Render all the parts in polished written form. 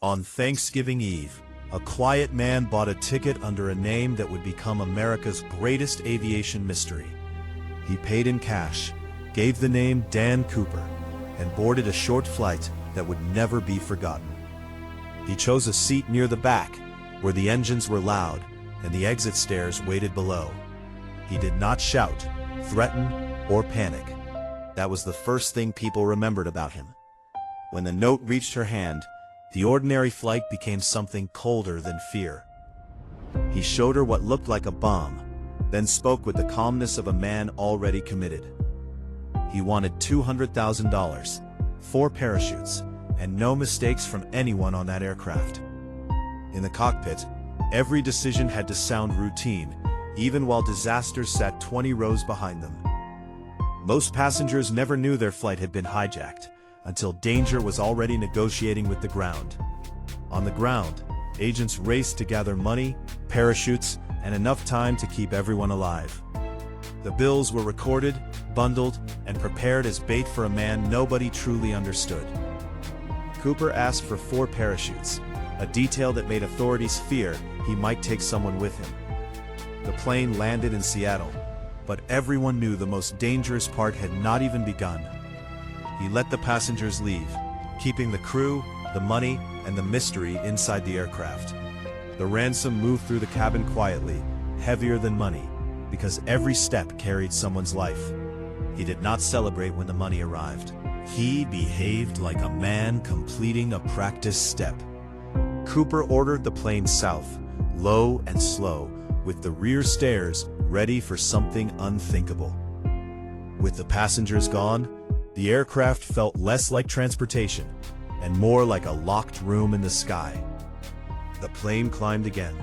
On Thanksgiving Eve, a quiet man bought a ticket under a name that would become America's greatest aviation mystery. He paid in cash, gave the name Dan Cooper, and boarded a short flight that would never be forgotten. He chose a seat near the back, where the engines were loud and the exit stairs waited below. He did not shout, threaten, or panic. That was the first thing people remembered about him. When the note reached her hand, the ordinary flight became something colder than fear. He showed her what looked like a bomb, then spoke with the calmness of a man already committed. He wanted $200,000, 4 parachutes, and no mistakes from anyone on that aircraft. In the cockpit, every decision had to sound routine, even while disasters sat 20 rows behind them. Most passengers never knew their flight had been hijacked, until danger was already negotiating with the ground. On the ground, agents raced to gather money, parachutes, and enough time to keep everyone alive. The bills were recorded, bundled, and prepared as bait for a man nobody truly understood. Cooper asked for 4 parachutes, a detail that made authorities fear he might take someone with him. The plane landed in Seattle, but everyone knew the most dangerous part had not even begun. He let the passengers leave, keeping the crew, the money, and the mystery inside the aircraft. The ransom moved through the cabin quietly, heavier than money, because every step carried someone's life. He did not celebrate when the money arrived. He behaved like a man completing a practice step. Cooper ordered the plane south, low and slow, with the rear stairs ready for something unthinkable. With the passengers gone, the aircraft felt less like transportation and more like a locked room in the sky. The plane climbed again,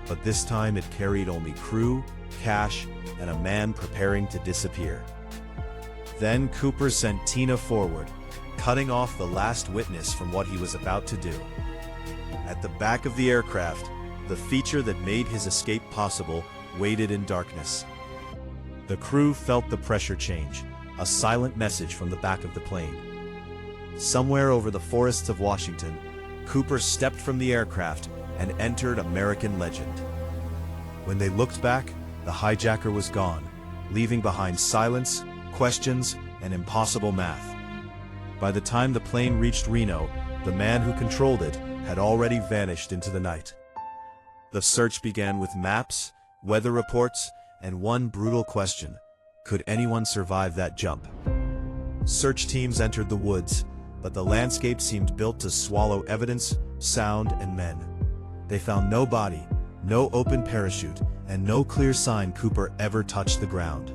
but this time it carried only crew, cash, and a man preparing to disappear. Then Cooper sent Tina forward, cutting off the last witness from what he was about to do. At the back of the aircraft, the feature that made his escape possible waited in darkness. The crew felt the pressure change, a silent message from the back of the plane. Somewhere over the forests of Washington, Cooper stepped from the aircraft and entered American legend. When they looked back, the hijacker was gone, leaving behind silence, questions, and impossible math. By the time the plane reached Reno, the man who controlled it had already vanished into the night. The search began with maps, weather reports, and one brutal question: could anyone survive that jump? Search teams entered the woods, but the landscape seemed built to swallow evidence, sound, and men. They found no body, no open parachute, and no clear sign Cooper ever touched the ground.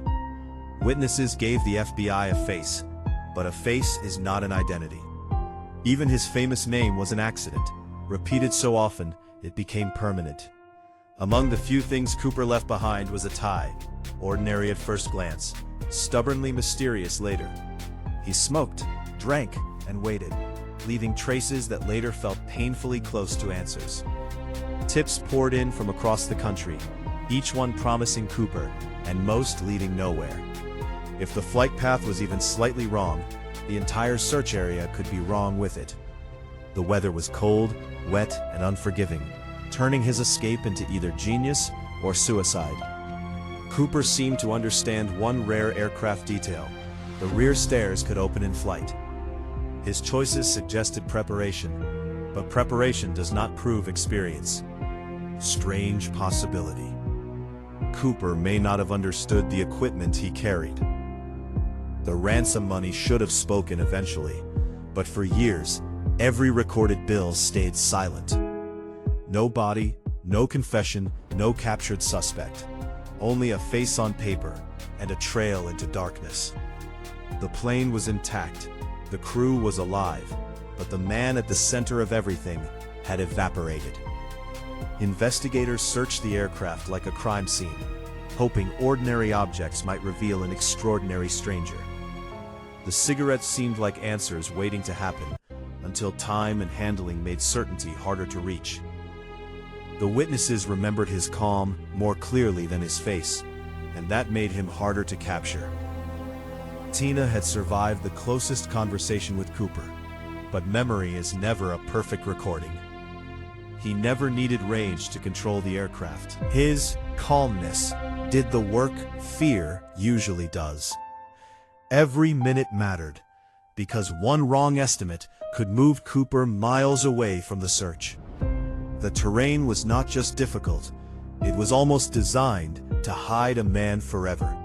Witnesses gave the FBI a face, but a face is not an identity. Even his famous name was an accident, repeated so often it became permanent. Among the few things Cooper left behind was a tie, ordinary at first glance, stubbornly mysterious later. He smoked, drank, and waited, leaving traces that later felt painfully close to answers. Tips poured in from across the country, each one promising Cooper, and most leading nowhere. If the flight path was even slightly wrong, the entire search area could be wrong with it. The weather was cold, wet, and unforgiving, turning his escape into either genius or suicide. Cooper seemed to understand one rare aircraft detail: the rear stairs could open in flight. His choices suggested preparation, but preparation does not prove experience. Strange possibility. Cooper may not have understood the equipment he carried. The ransom money should have spoken eventually, but for years, every recorded bill stayed silent. No body, no confession, no captured suspect. Only a face on paper and a trail into darkness. The plane was intact, the crew was alive, but the man at the center of everything had evaporated. Investigators searched the aircraft like a crime scene, hoping ordinary objects might reveal an extraordinary stranger. The cigarettes seemed like answers waiting to happen, until time and handling made certainty harder to reach. The witnesses remembered his calm more clearly than his face, and that made him harder to capture. Tina had survived the closest conversation with Cooper, but memory is never a perfect recording. he never needed range to control the aircraft. His calmness did the work fear usually does. Every minute mattered, because one wrong estimate could move Cooper miles away from the search. The terrain was not just difficult, it was almost designed to hide a man forever.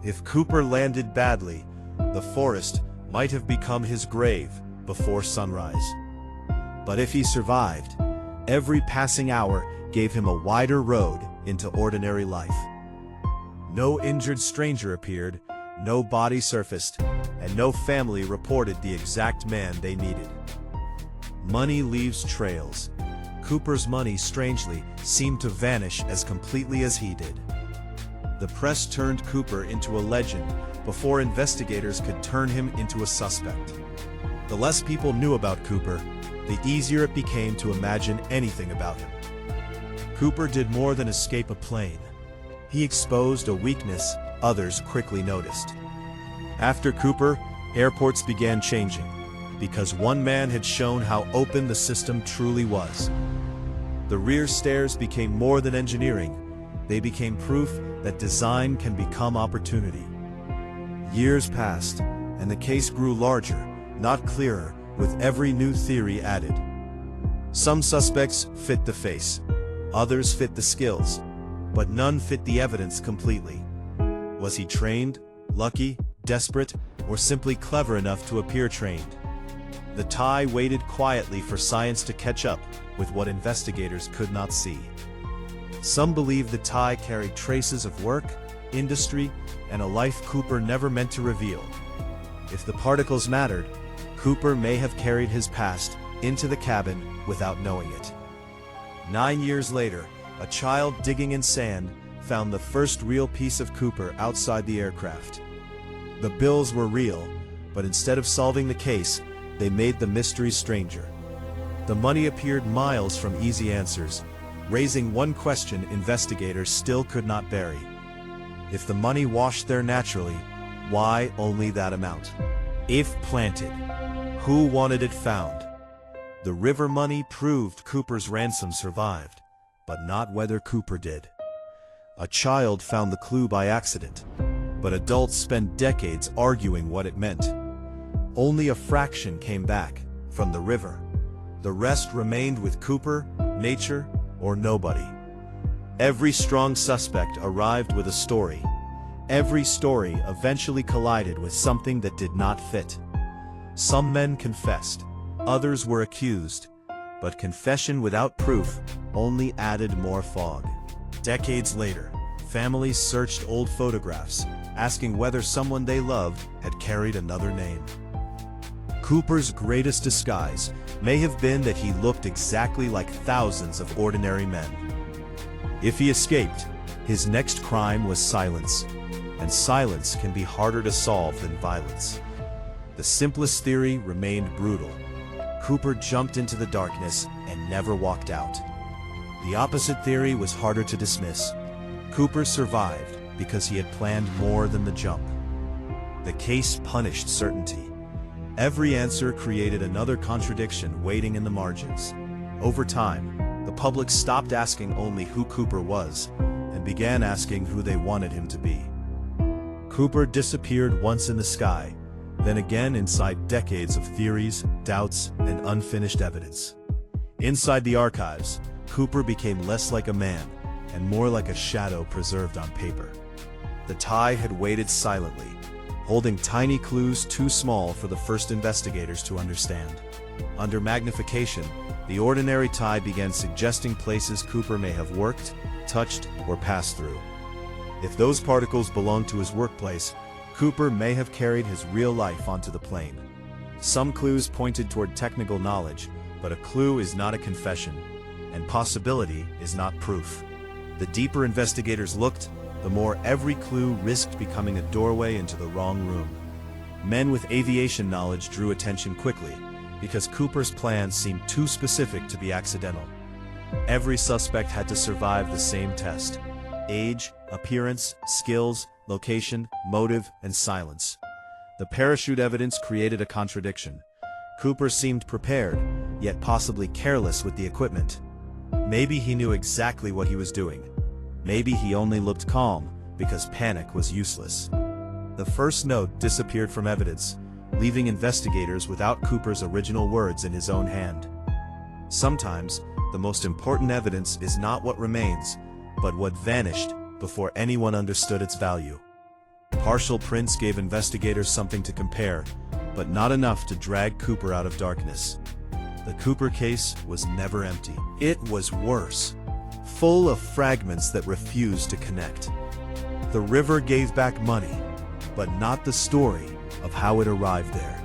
If Cooper landed badly, the forest might have become his grave before sunrise. But if he survived, every passing hour gave him a wider road into ordinary life. No injured stranger appeared, no body surfaced, and no family reported the exact man they needed. Money leaves trails. Cooper's money, strangely, seemed to vanish as completely as he did. The press turned Cooper into a legend before investigators could turn him into a suspect. The less people knew about Cooper, the easier it became to imagine anything about him. Cooper did more than escape a plane. He exposed a weakness others quickly noticed. After Cooper, airports began changing, because one man had shown how open the system truly was. The rear stairs became more than engineering. They became proof that design can become opportunity. Years passed, and the case grew larger, not clearer, with every new theory added. Some suspects fit the face, others fit the skills, but none fit the evidence completely. Was he trained, lucky, desperate, or simply clever enough to appear trained? The tie waited quietly for science to catch up with what investigators could not see. Some believe the tie carried traces of work, industry, and a life Cooper never meant to reveal. If the particles mattered, Cooper may have carried his past into the cabin without knowing it. 9 years later, a child digging in sand found the first real piece of Cooper outside the aircraft. The bills were real, but instead of solving the case, they made the mystery stranger. The money appeared miles from easy answers, raising one question investigators still could not bury. If the money washed there naturally, why only that amount? If planted, who wanted it found? The river money proved Cooper's ransom survived, but not whether Cooper did. A child found the clue by accident, but adults spent decades arguing what it meant. Only a fraction came back from the river. The rest remained with Cooper, nature, or nobody. Every strong suspect arrived with a story. Every story eventually collided with something that did not fit. Some men confessed, others were accused, but confession without proof only added more fog. Decades later, families searched old photographs, asking whether someone they loved had carried another name. Cooper's greatest disguise may have been that he looked exactly like thousands of ordinary men. If he escaped, his next crime was silence, and silence can be harder to solve than violence. The simplest theory remained brutal. Cooper jumped into the darkness and never walked out. The opposite theory was harder to dismiss. Cooper survived because he had planned more than the jump. The case punished certainty. Every answer created another contradiction waiting in the margins. Over time, the public stopped asking only who Cooper was and began asking who they wanted him to be. Cooper disappeared once in the sky, then again inside decades of theories, doubts, and unfinished evidence. Inside the archives, Cooper became less like a man and more like a shadow preserved on paper. The tie had waited silently, holding tiny clues too small for the first investigators to understand. Under magnification, the ordinary tie began suggesting places Cooper may have worked, touched, or passed through. If those particles belonged to his workplace, Cooper may have carried his real life onto the plane. Some clues pointed toward technical knowledge, but a clue is not a confession, and possibility is not proof. The deeper investigators looked, the more every clue risked becoming a doorway into the wrong room. Men with aviation knowledge drew attention quickly, because Cooper's plan seemed too specific to be accidental. Every suspect had to survive the same test: age, appearance, skills, location, motive, and silence. The parachute evidence created a contradiction. Cooper seemed prepared, yet possibly careless with the equipment. Maybe he knew exactly what he was doing. Maybe he only looked calm because panic was useless. The first note disappeared from evidence, leaving investigators without Cooper's original words in his own hand. Sometimes, the most important evidence is not what remains, but what vanished before anyone understood its value. Partial prints gave investigators something to compare, but not enough to drag Cooper out of darkness. The Cooper case was never empty. It was worse, full of fragments that refused to connect. The river gave back money, but not the story of how it arrived there.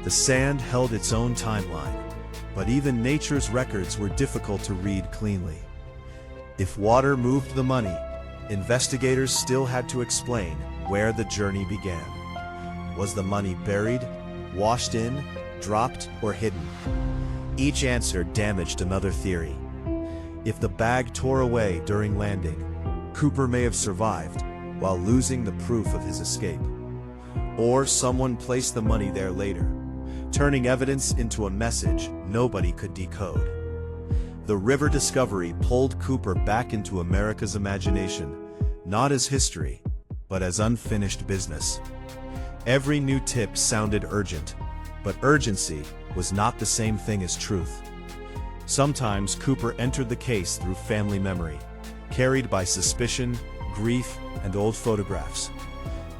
The sand held its own timeline, but even nature's records were difficult to read cleanly. If water moved the money, investigators still had to explain where the journey began. Was the money buried, washed in, dropped, or hidden? Each answer damaged another theory. If the bag tore away during landing, Cooper may have survived while losing the proof of his escape. Or someone placed the money there later, turning evidence into a message nobody could decode. The river discovery pulled Cooper back into America's imagination, not as history, but as unfinished business. Every new tip sounded urgent, but urgency was not the same thing as truth. Sometimes Cooper entered the case through family memory, carried by suspicion, grief, and old photographs.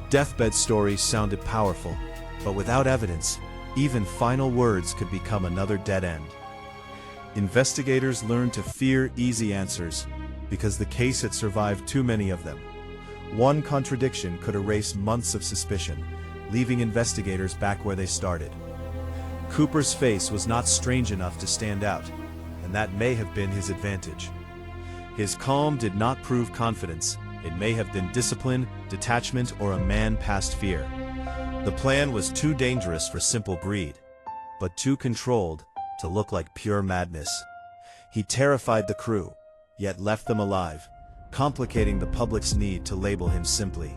Deathbed stories sounded powerful, but without evidence, even final words could become another dead end. Investigators learned to fear easy answers because the case had survived too many of them. One contradiction could erase months of suspicion, leaving investigators back where they started. Cooper's face was not strange enough to stand out, and that may have been his advantage. His calm did not prove confidence. It may have been discipline, detachment, or a man past fear. The plan was too dangerous for simple greed, but too controlled to look like pure madness. He terrified the crew, yet left them alive, complicating the public's need to label him simply.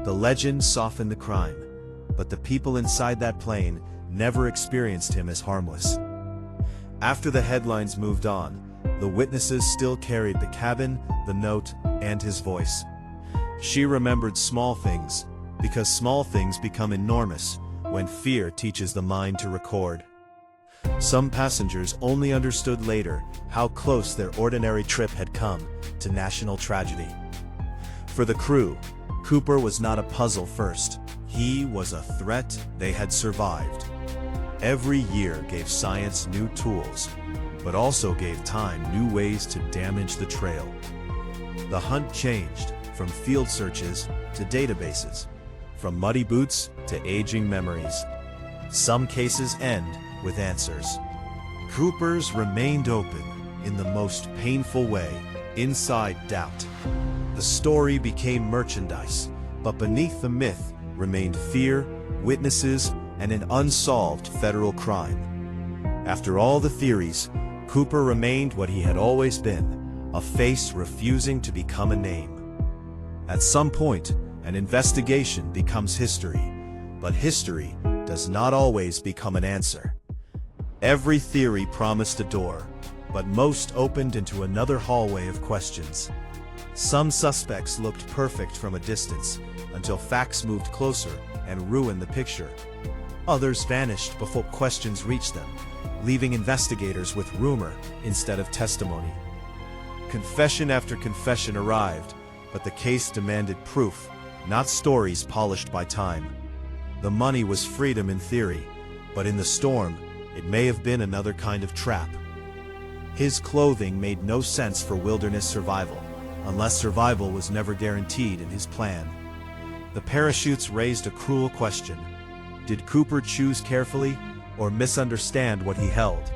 The legend softened the crime, but the people inside that plane never experienced him as harmless. After the headlines moved on, the witnesses still carried the cabin, the note, and his voice. She remembered small things, because small things become enormous when fear teaches the mind to record. Some passengers only understood later how close their ordinary trip had come to national tragedy. For the crew, Cooper was not a puzzle first. He was a threat they had survived. Every year gave science new tools, but also gave time new ways to damage the trail. The hunt changed from field searches to databases, from muddy boots to aging memories. Some cases end with answers. Cooper's remained open in the most painful way, inside doubt. The story became merchandise, but beneath the myth remained fear, witnesses, and an unsolved federal crime. After all the theories, Cooper remained what he had always been, a face refusing to become a name. At some point, an investigation becomes history, but history does not always become an answer. Every theory promised a door, but most opened into another hallway of questions. Some suspects looked perfect from a distance, until facts moved closer and ruined the picture. Others vanished before questions reached them, leaving investigators with rumor instead of testimony. Confession after confession arrived, but the case demanded proof, not stories polished by time. The money was freedom in theory, but in the storm, it may have been another kind of trap. His clothing made no sense for wilderness survival, unless survival was never guaranteed in his plan. The parachutes raised a cruel question. Did Cooper choose carefully, or misunderstand what he held?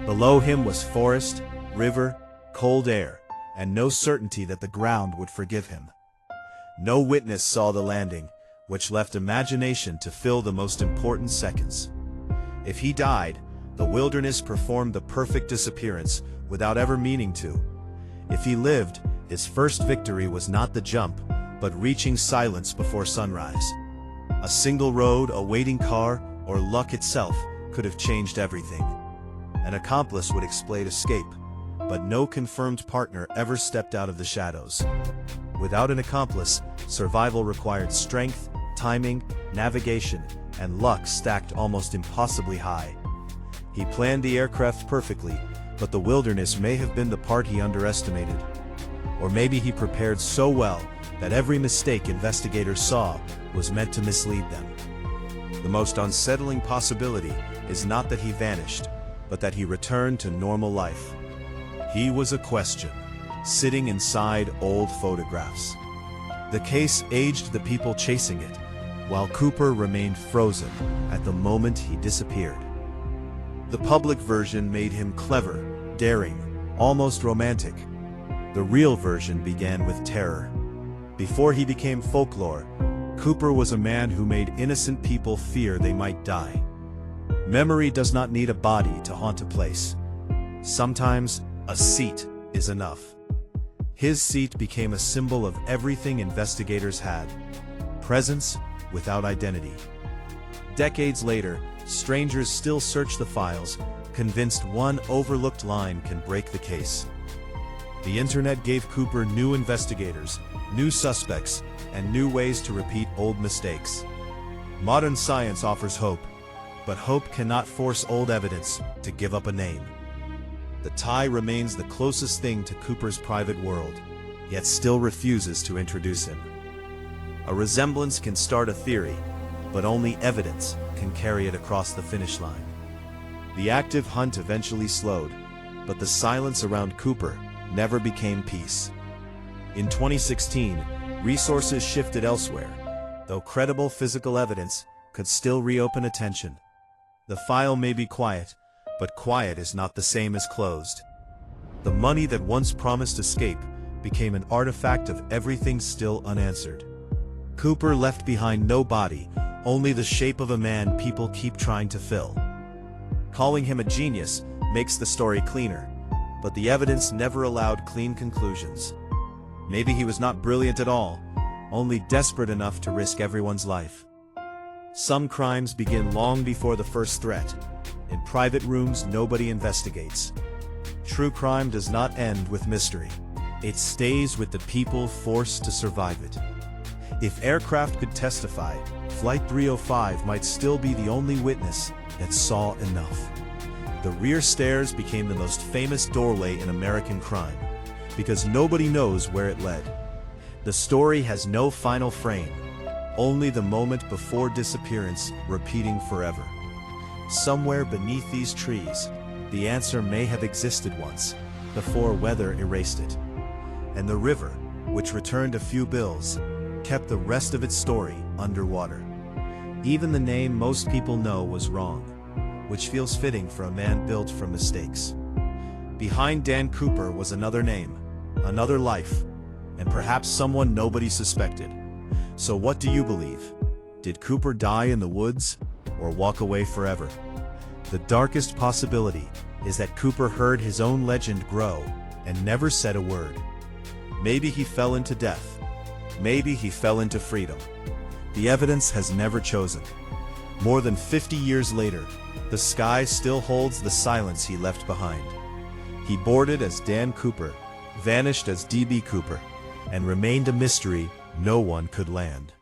Below him was forest, river, cold air, and no certainty that the ground would forgive him. No witness saw the landing, which left imagination to fill the most important seconds. If he died, the wilderness performed the perfect disappearance without ever meaning to. If he lived, his first victory was not the jump, but reaching silence before sunrise. A single road, a waiting car, or luck itself could have changed everything. An accomplice would explain escape, but no confirmed partner ever stepped out of the shadows. Without an accomplice, survival required strength, timing, navigation, and luck stacked almost impossibly high. He planned the aircraft perfectly, but the wilderness may have been the part he underestimated. Or maybe he prepared so well that every mistake investigators saw was meant to mislead them. The most unsettling possibility is not that he vanished, but that he returned to normal life. He was a question, sitting inside old photographs. The case aged the people chasing it, while Cooper remained frozen at the moment he disappeared. The public version made him clever, daring, almost romantic. The real version began with terror. Before he became folklore, Cooper was a man who made innocent people fear they might die. Memory does not need a body to haunt a place. Sometimes, a seat is enough. His seat became a symbol of everything investigators had: presence without identity. Decades later, strangers still search the files, convinced one overlooked line can break the case. The internet gave Cooper new investigators, new suspects, and new ways to repeat old mistakes. Modern science offers hope, but hope cannot force old evidence to give up a name. The tie remains the closest thing to Cooper's private world, yet still refuses to introduce him. A resemblance can start a theory, but only evidence can carry it across the finish line. The active hunt eventually slowed, but the silence around Cooper never became peace. In 2016, resources shifted elsewhere, though credible physical evidence could still reopen attention. The file may be quiet, but quiet is not the same as closed. The money that once promised escape became an artifact of everything still unanswered. Cooper left behind no body, only the shape of a man people keep trying to fill. Calling him a genius makes the story cleaner, but the evidence never allowed clean conclusions. Maybe he was not brilliant at all, only desperate enough to risk everyone's life. Some crimes begin long before the first threat. In private rooms, nobody investigates. True crime does not end with mystery. It stays with the people forced to survive it. If aircraft could testify, Flight 305 might still be the only witness that saw enough. The rear stairs became the most famous doorway in American crime, because nobody knows where it led. The story has no final frame, only the moment before disappearance repeating forever. Somewhere beneath these trees, the answer may have existed once, before weather erased it. And the river, which returned a few bills, kept the rest of its story underwater. Even the name most people know was wrong, which feels fitting for a man built from mistakes. Behind Dan Cooper was another name, another life, and perhaps someone nobody suspected. So what do you believe? Did Cooper die in the woods, or walk away forever? The darkest possibility is that Cooper heard his own legend grow and never said a word. Maybe he fell into death. Maybe he fell into freedom. The evidence has never chosen. More than 50 years later, the sky still holds the silence he left behind. He boarded as Dan Cooper, vanished as D.B. Cooper, and remained a mystery no one could land.